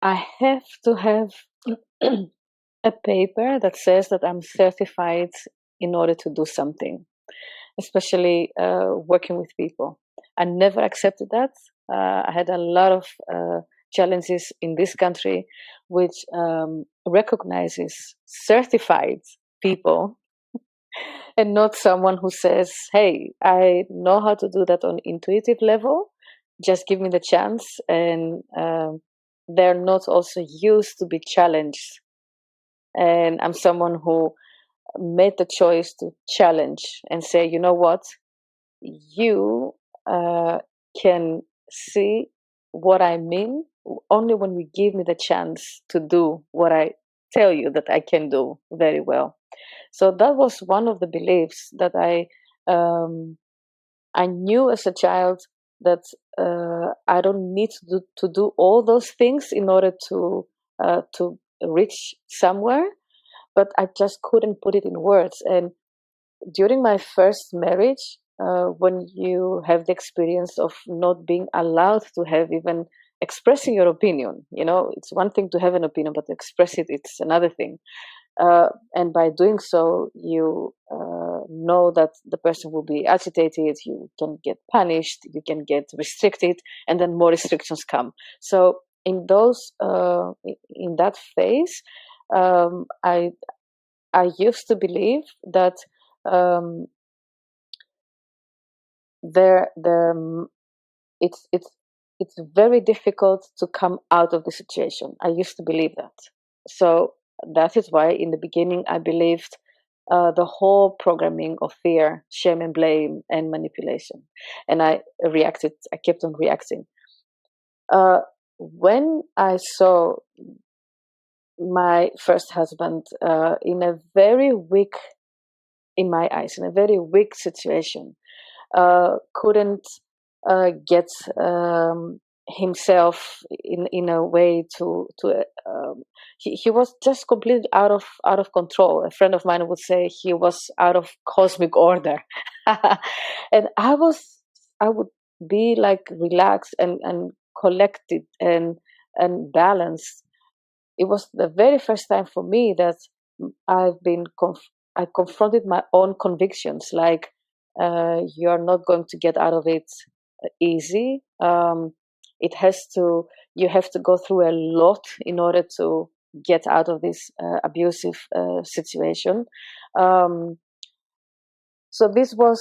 I have to have a paper that says that I'm certified in order to do something, especially working with people. I never accepted that. I had a lot of challenges in this country which recognizes certified people and not someone who says, hey, I know how to do that on intuitive level, just give me the chance. And they're not also used to be challenged. And I'm someone who made the choice to challenge and say, you know what, you can see what I mean only when you give me the chance to do what I tell you that I can do very well. So that was one of the beliefs that I knew as a child, that I don't need to do all those things in order to reach somewhere, but I just couldn't put it in words. And during my first marriage, when you have the experience of not being allowed to have even expressing your opinion, it's one thing to have an opinion, but to express it, it's another thing. And by doing so, you know that the person will be agitated, you can get punished, you can get restricted, and then more restrictions come. So in that phase, I used to believe that it's very difficult to come out of the situation. I used to believe that. So that is why in the beginning I believed the whole programming of fear, shame and blame and manipulation. And I kept on reacting. When I saw my first husband in a very weak, in my eyes, in a very weak situation, couldn't get himself in a way to he was just completely out of control. A friend of mine would say he was out of cosmic order. And I would be like relaxed and collected and balanced. It was the very first time for me that I confronted my own convictions, like you're not going to get out of it easy. You have to go through a lot in order to get out of this abusive situation. So this was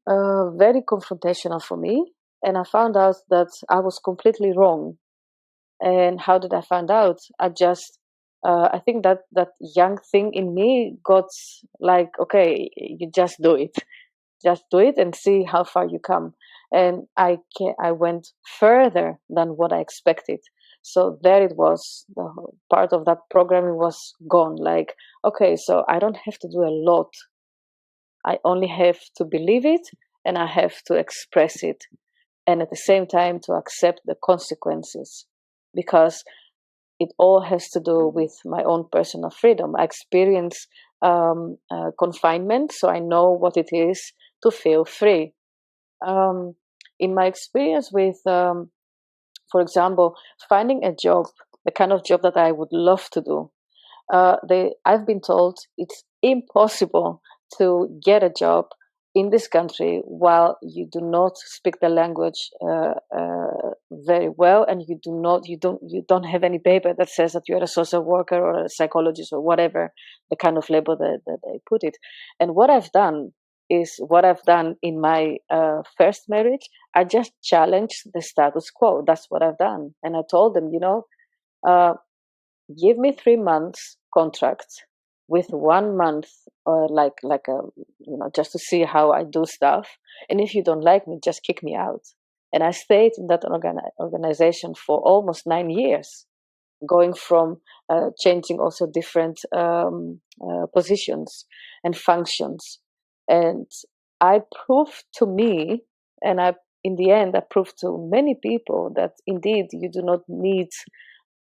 very confrontational for me, and I found out that I was completely wrong. And how did I find out? I think that young thing in me got like, okay, you just do it and see how far you come. And I went further than what I expected. So there it was, the whole part of that programming was gone. Like, okay, so I don't have to do a lot. I only have to believe it, and I have to express it. And at the same time to accept the consequences, because it all has to do with my own personal freedom. I experience confinement, so I know what it is to feel free. In my experience with, for example, finding a job, the kind of job that I would love to do, I've been told it's impossible to get a job in this country while you do not speak the language very well, and you don't have any paper that says that you're a social worker or a psychologist or whatever the kind of label that they put it. And what I've done is what I've done in my first marriage. I just challenged the status quo. That's what I've done, and I told them, give me 3 months contract with 1 month, or like a, just to see how I do stuff. And if you don't like me, just kick me out. And I stayed in that organization for almost 9 years, going from changing also different positions and functions. And I proved to me, and in the end, I proved to many people that indeed you do not need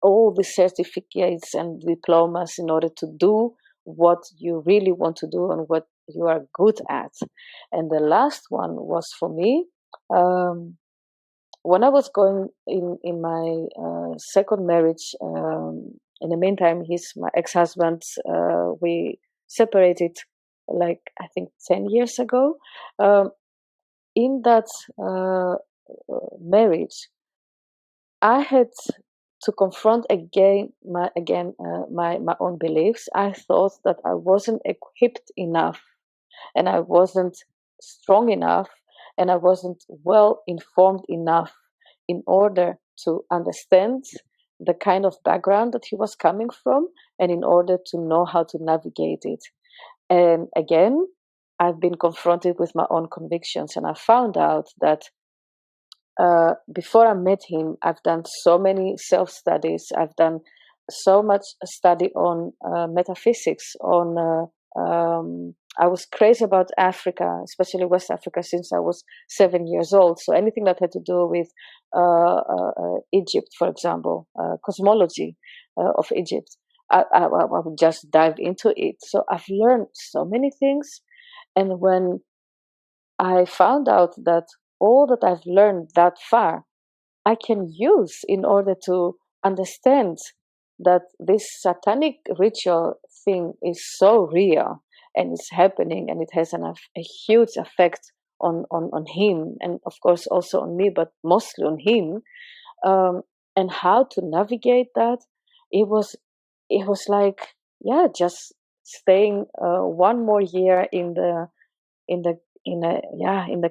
all the certificates and diplomas in order to do what you really want to do and what you are good at. And the last one was for me, when I was going in my second marriage. In the meantime, he's my ex-husband. We separated, like, I think 10 years ago. In that marriage, I had to confront again my own beliefs. I thought that I wasn't equipped enough, and I wasn't strong enough, and I wasn't well informed enough in order to understand the kind of background that he was coming from, and in order to know how to navigate it. And again, I've been confronted with my own convictions, and I found out that before I met him, I've done so many self-studies. I've done so much study on metaphysics, on I was crazy about Africa, especially West Africa, since I was 7 years old. So anything that had to do with Egypt, for example, cosmology of Egypt, I would just dive into it. So I've learned so many things. And when I found out that all that I've learned that far, I can use in order to understand that this satanic ritual thing is so real and it's happening, and it has a huge effect on him, and of course also on me, but mostly on him. And how to navigate that, it was like, just staying 1 more year in the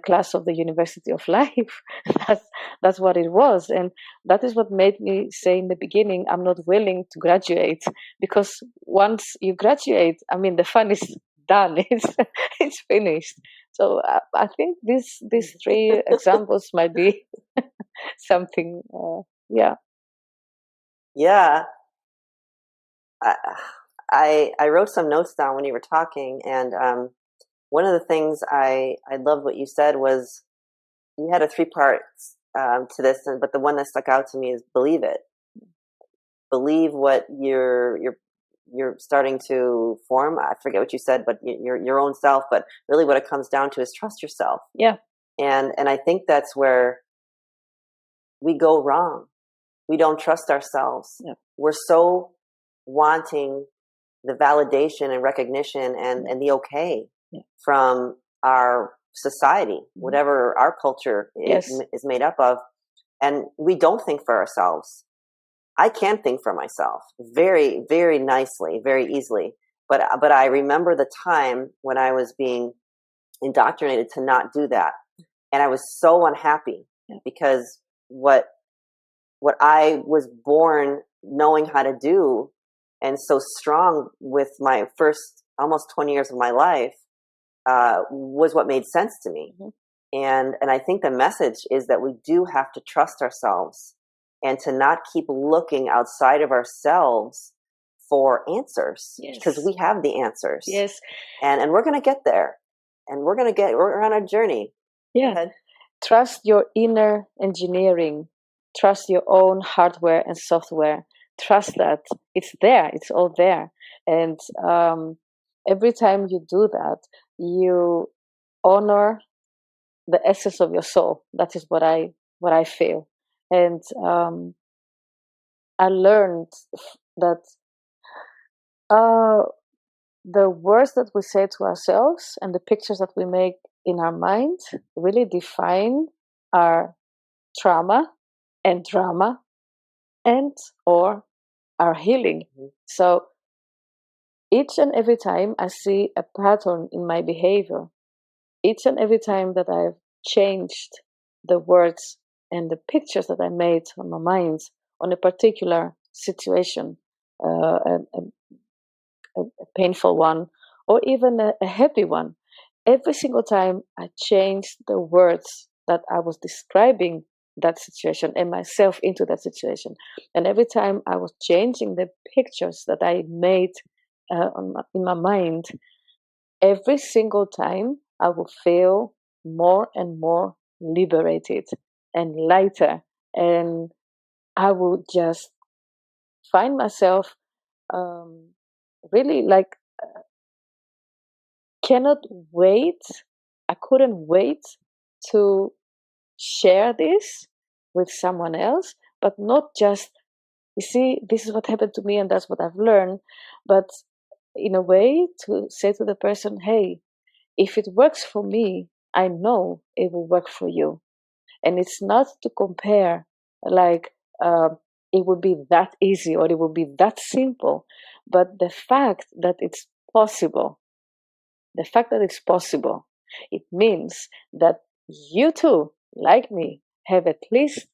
class of the University of Life. that's what it was, and that is what made me say in the beginning, I'm not willing to graduate, because once you graduate, I mean, the fun is done. It's finished. So I think these 3 examples might be something. Yeah. I wrote some notes down when you were talking, and one of the things I loved what you said was, you had a 3 parts to this, but the one that stuck out to me is believe it. Believe what you're starting to form. I forget what you said, but your own self. But really, what it comes down to is trust yourself. Yeah. And I think that's where we go wrong. We don't trust ourselves. Yeah. We're so wanting the validation and recognition and the okay from our society, whatever our culture is made up of. And we don't think for ourselves. I can think for myself very, very nicely, very easily. But I remember the time when I was being indoctrinated to not do that. And I was so unhappy because what I was born knowing how to do, and so strong with my first almost 20 years of my life, was what made sense to me. And I think the message is that we do have to trust ourselves, and to not keep looking outside of ourselves for answers, because we have the answers. Yes. And we're going to get there, and we're on a journey. Yeah. Trust your inner engineering. Trust your own hardware and software. Trust that it's there. It's all there. And every time you do that, you honor the essence of your soul. That is what I feel. And I learned that the words that we say to ourselves and the pictures that we make in our mind really define our trauma and drama and or our healing. So each and every time I see a pattern in my behavior, each and every time that I've changed the words and the pictures that I made on my mind on a particular situation, a painful one, or even a happy one. Every single time I changed the words that I was describing that situation and myself into that situation. And every time I was changing the pictures that I made in my mind, every single time I will feel more and more liberated and lighter. And I will just find myself um, really like cannot wait. I couldn't wait to share this with someone else, but not just, you see, this is what happened to me and that's what I've learned, but in a way to say to the person, hey, if it works for me, I know it will work for you. And it's not to compare like it would be that easy or it would be that simple, but the fact that it's possible, the fact that it's possible, it means that you too, like me, have at least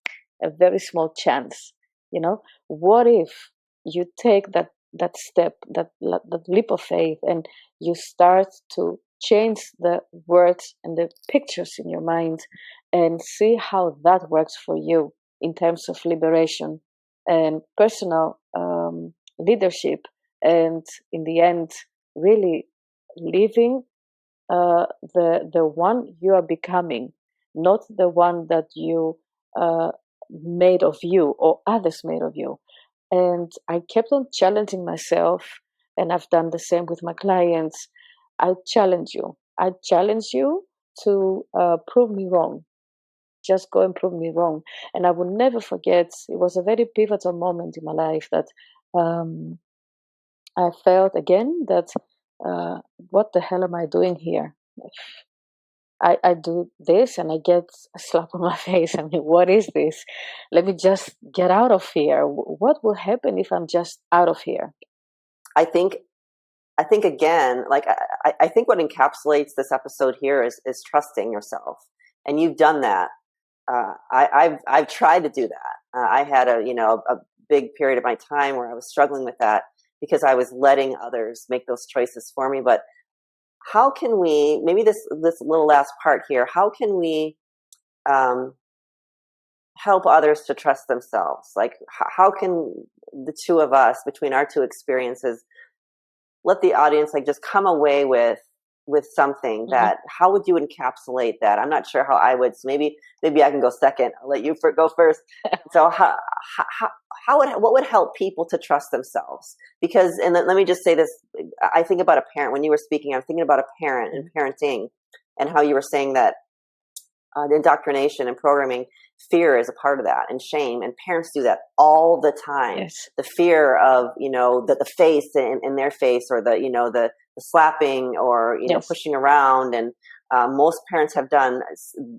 a very small chance. You know, what if you take that step, that leap of faith, and you start to change the words and the pictures in your mind, and see how that works for you in terms of liberation and personal leadership, and in the end, really living the one you are becoming, not the one that you made of you or others made of you. And I kept on challenging myself, and I've done the same with my clients. I challenge you. I challenge you to prove me wrong. Just go and prove me wrong. And I will never forget. It was a very pivotal moment in my life that um, I felt again that what the hell am I doing here? I do this and I get a slap on my face. I mean, what is this? Let me just get out of here. What will happen if I'm just out of here? I think again, like I think what encapsulates this episode here is trusting yourself, and you've done that. I've tried to do that. I had a big period of my time where I was struggling with that because I was letting others make those choices for me. But how can we, maybe this little last part here, how can we help others to trust themselves? Like, how can the two of us, between our two experiences, let the audience like just come away with something that, how would you encapsulate that? I'm not sure how I would, so maybe I can go second. I'll let you go first. So what would help people to trust themselves? Because, and let me just say this, I think about a parent. When you were speaking, I'm thinking about a parent and parenting, and how you were saying that indoctrination and programming, fear is a part of that, and shame, and parents do that all the time. Yes. The fear of the face in their face, or the slapping, or Yes. pushing around, and most parents have done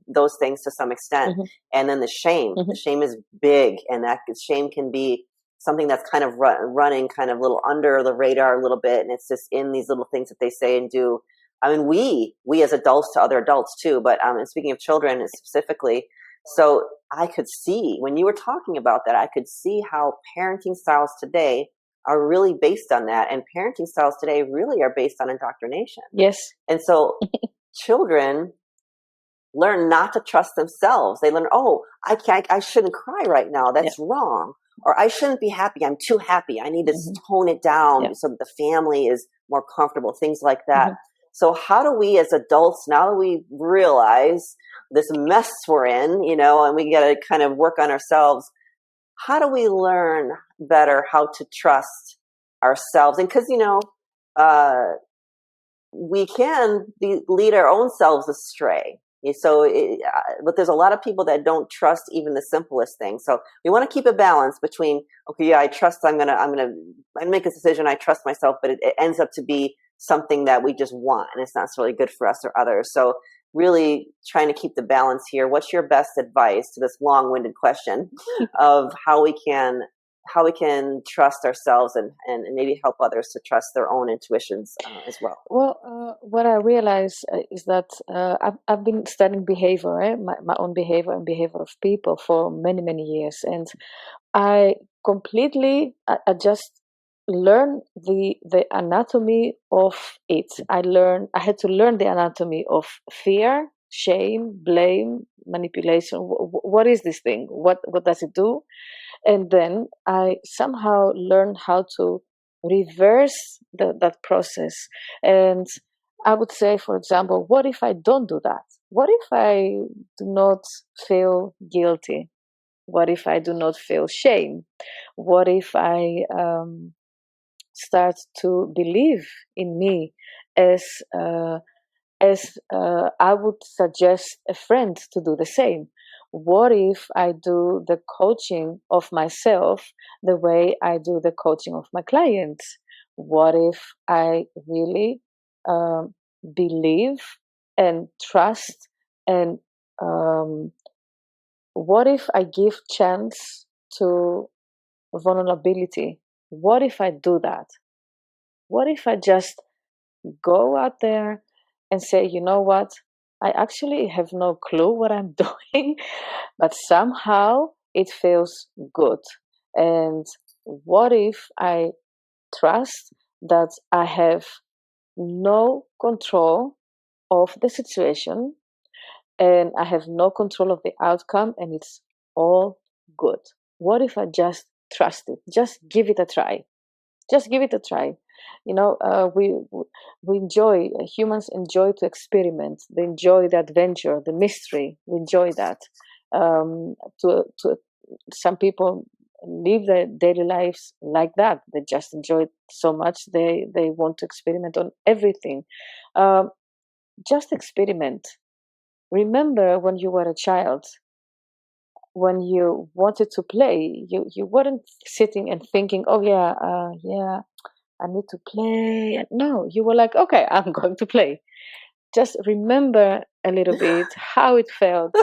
those things to some extent. And then the shame is big, and that shame can be something that's kind of running kind of little under the radar a little bit, and it's just in these little things that they say and do. I mean, we as adults to other adults too, but and speaking of children specifically, so I could see, when you were talking about that, I could see how parenting styles today are really based on that, and parenting styles today really are based on indoctrination. Yes. And so children learn not to trust themselves. They learn, oh, I shouldn't cry right now. That's wrong. Or I shouldn't be happy. I'm too happy. I need to tone it down so that the family is more comfortable, things like that. So how do we as adults, now that we realize this mess we're in, and we got to kind of work on ourselves, how do we learn better how to trust ourselves? And because, we can lead our own selves astray. So, but there's a lot of people that don't trust even the simplest thing. So we want to keep a balance between, okay, yeah, I trust, I'm gonna make a decision. I trust myself, but it ends up to be something that we just want, and it's not really good for us or others. So really trying to keep the balance here. What's your best advice to this long-winded question of how we can trust ourselves and maybe help others to trust their own intuitions as well? Well, what I realize is that I've been studying behavior, my own behavior and behavior of people for many, many years. And I completely, I just learn the anatomy of it. I had to learn the anatomy of fear, shame, blame, manipulation. What is this thing? What does it do? And then I somehow learned how to reverse that process. And I would say, for example, what if I don't do that? What if I do not feel guilty? What if I do not feel shame? What if I start to believe in me as I would suggest a friend to do the same? What if I do the coaching of myself the way I do the coaching of my clients? What if I really believe and trust, and what if I give chance to vulnerability? What if I do that? What if I just go out there and say, you know what? I actually have no clue what I'm doing, but somehow it feels good. And what if I trust that I have no control of the situation, and I have no control of the outcome, and it's all good? What if I just trust it? Just give it a try. Just give it a try. We enjoy, humans enjoy to experiment. They enjoy the adventure, the mystery. We enjoy that. To some people live their daily lives like that. They just enjoy it so much. They want to experiment on everything. Just experiment. Remember when you were a child, when you wanted to play, you weren't sitting and thinking, oh yeah, I need to play. No, you were like, okay, I'm going to play. Just remember a little bit how it felt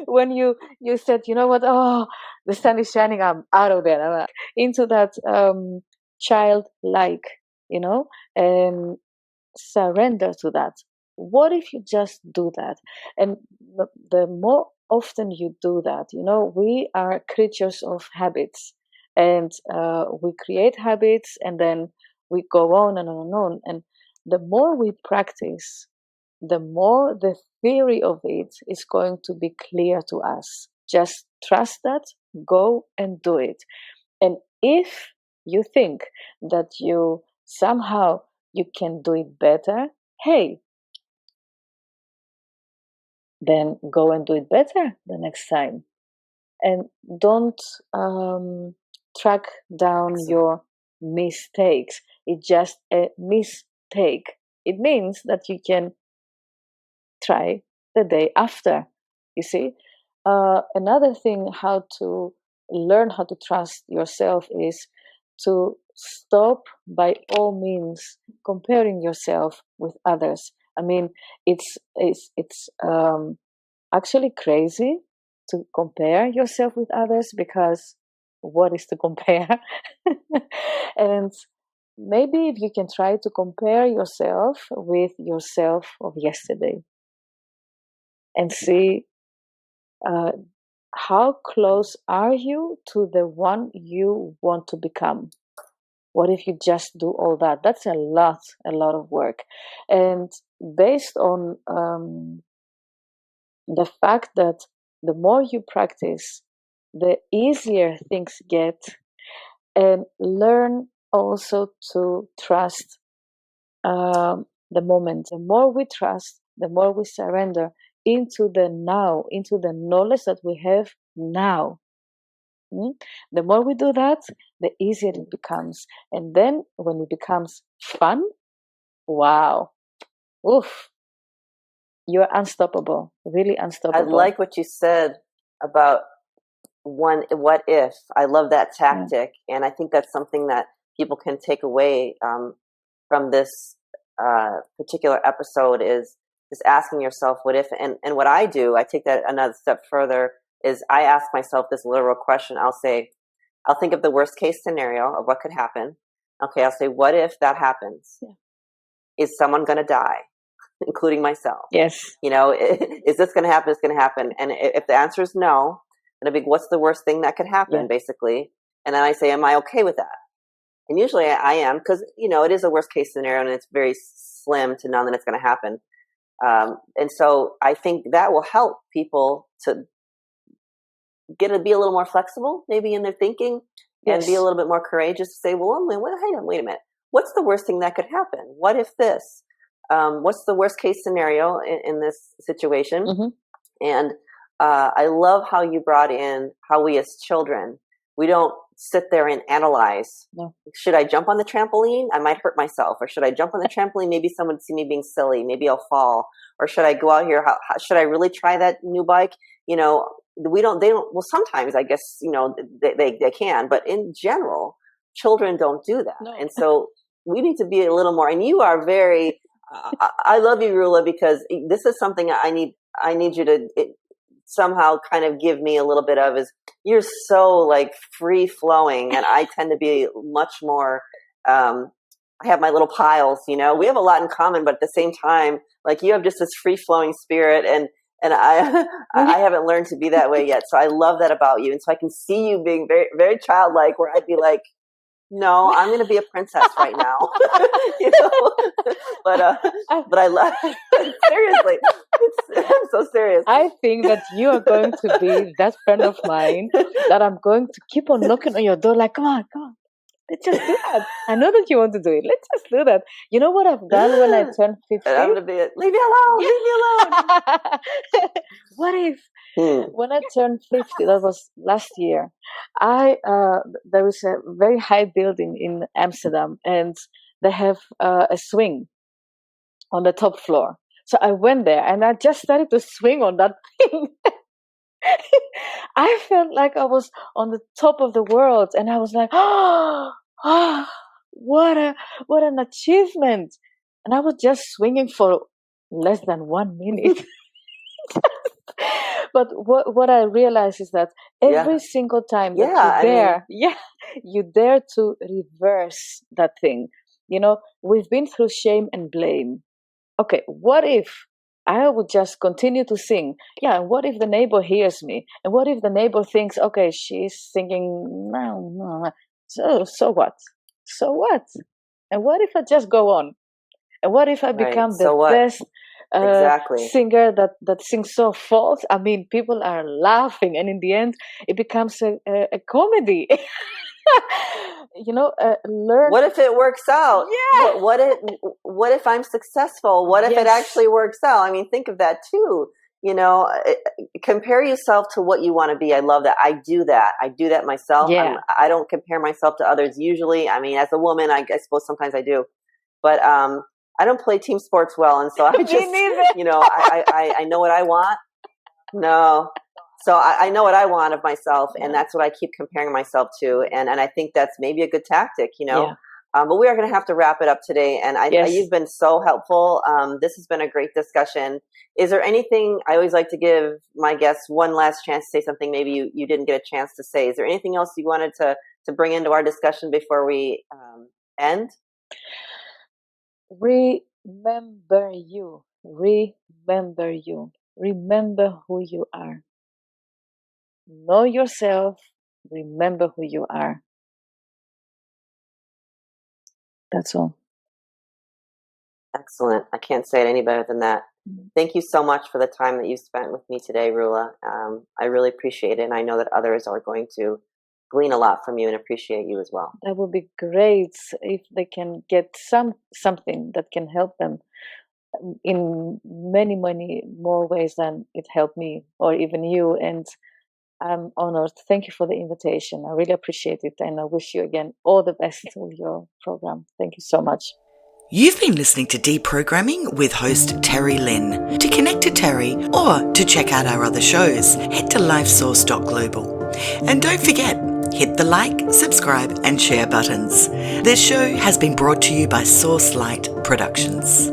when you said, you know what, oh, the sun is shining, I'm out of there. I'm into that childlike, and surrender to that. What if you just do that? And the more often you do that, we are creatures of habits, and we create habits, and then we go on and on and on. And the more we practice, the more the theory of it is going to be clear to us. Just trust that, go and do it. And if you think that you somehow you can do it better, hey, then go and do it better the next time. And don't track down your mistakes. It's just a mistake. It means that you can try the day after. You see, another thing how to learn how to trust yourself is to stop by all means comparing yourself with others. I mean, it's actually crazy to compare yourself with others, because what is to compare? And maybe if you can try to compare yourself with yourself of yesterday and see how close are you to the one you want to become. What if you just do all that? That's a lot of work. And based on the fact that the more you practice, the easier things get, and learn also to trust the moment. The more we trust, the more we surrender into the now, into the knowledge that we have now. The more we do that, the easier it becomes. And then when it becomes fun, wow, oof, you're unstoppable, really unstoppable. I like what you said about what if. I love that tactic. Yeah. And I think that's something that people can take away from this particular episode, is just asking yourself what if. And what I do, I take that another step further, is I ask myself this literal question. I'll think of the worst case scenario of what could happen. Okay, I'll say, what if that happens? Yeah. Is someone going to die, including myself? Yes. Is this going to happen? It's going to happen. And if the answer is no, then I'll be, what's the worst thing that could happen, basically? And then I say, am I okay with that? And usually I am, because, it is a worst case scenario and it's very slim to none that it's going to happen. And so I think that will help people to be a little more flexible, maybe in their thinking, and be a little bit more courageous to say, well, wait a minute. What's the worst thing that could happen? What if this? What's the worst case scenario in this situation? Mm-hmm. And I love how you brought in how we as children, we don't sit there and analyze. No. Should I jump on the trampoline? I might hurt myself. Or should I jump on the trampoline? Maybe someone would see me being silly. Maybe I'll fall. Or should I go out here? Should I really try that new bike? They don't, well, sometimes I guess, they can, but in general, children don't do that. No. And so we need to be a little more, and you are very, I love you, Roula, because this is something I need you to somehow kind of give me a little bit of, is you're so like free flowing, and I tend to be much more, I have my little piles, we have a lot in common, but at the same time, like you have just this free flowing spirit, and I haven't learned to be that way yet. So I love that about you. And so I can see you being very, very childlike, where I'd be like, no, I'm going to be a princess right now. But I love it. Seriously. I'm so serious. I think that you are going to be that friend of mine that I'm going to keep on knocking on your door like, come on. Let's just do that. I know that you want to do it. Let's just do that. You know what I've done when I turned 50? I'm going to be leave me alone. What if when I turned 50, that was last year, there is a very high building in Amsterdam, and they have a swing on the top floor. So I went there and I just started to swing on that thing. I felt like I was on the top of the world, and I was like, what an achievement. And I was just swinging for less than 1 minute. But what I realized is that every single time that you dare to reverse that thing. We've been through shame and blame. Okay, what if I would just continue to sing? Yeah, and what if the neighbor hears me? And what if the neighbor thinks, okay, she's singing, no. So what? So what? And what if I just go on? And what if I become the best singer that sings so false? I mean, people are laughing, and in the end, it becomes a comedy. Learn. What if it works out? Yeah. What if I'm successful? What if it actually works out? I mean, think of that too. Compare yourself to what you want to be. I love that. I do that myself. Yeah. I don't compare myself to others usually. I mean, as a woman, I suppose sometimes I do, but I don't play team sports well, and so I just, I know what I want. No. So I know what I want of myself, and that's what I keep comparing myself to. And I think that's maybe a good tactic, Yeah. But we are going to have to wrap it up today. And you've been so helpful. This has been a great discussion. Is there anything, I always like to give my guests one last chance to say something maybe you didn't get a chance to say. Is there anything else you wanted to bring into our discussion before we end? Remember you. Remember you. Remember who you are. Know yourself. Remember who you are. That's all. Excellent. I can't say it any better than that. Thank you so much for the time that you spent with me today, Roula. I really appreciate it, and I know that others are going to glean a lot from you and appreciate you as well. That would be great if they can get something that can help them in many, many more ways than it helped me or even you. And I'm honored. Thank you for the invitation. I really appreciate it. And I wish you again all the best with your program. Thank you so much. You've been listening to Deprogramming with host Terry Lynn. To connect to Terry or to check out our other shows, head to lifesource.global. And don't forget, hit the like, subscribe and share buttons. This show has been brought to you by Source Light Productions.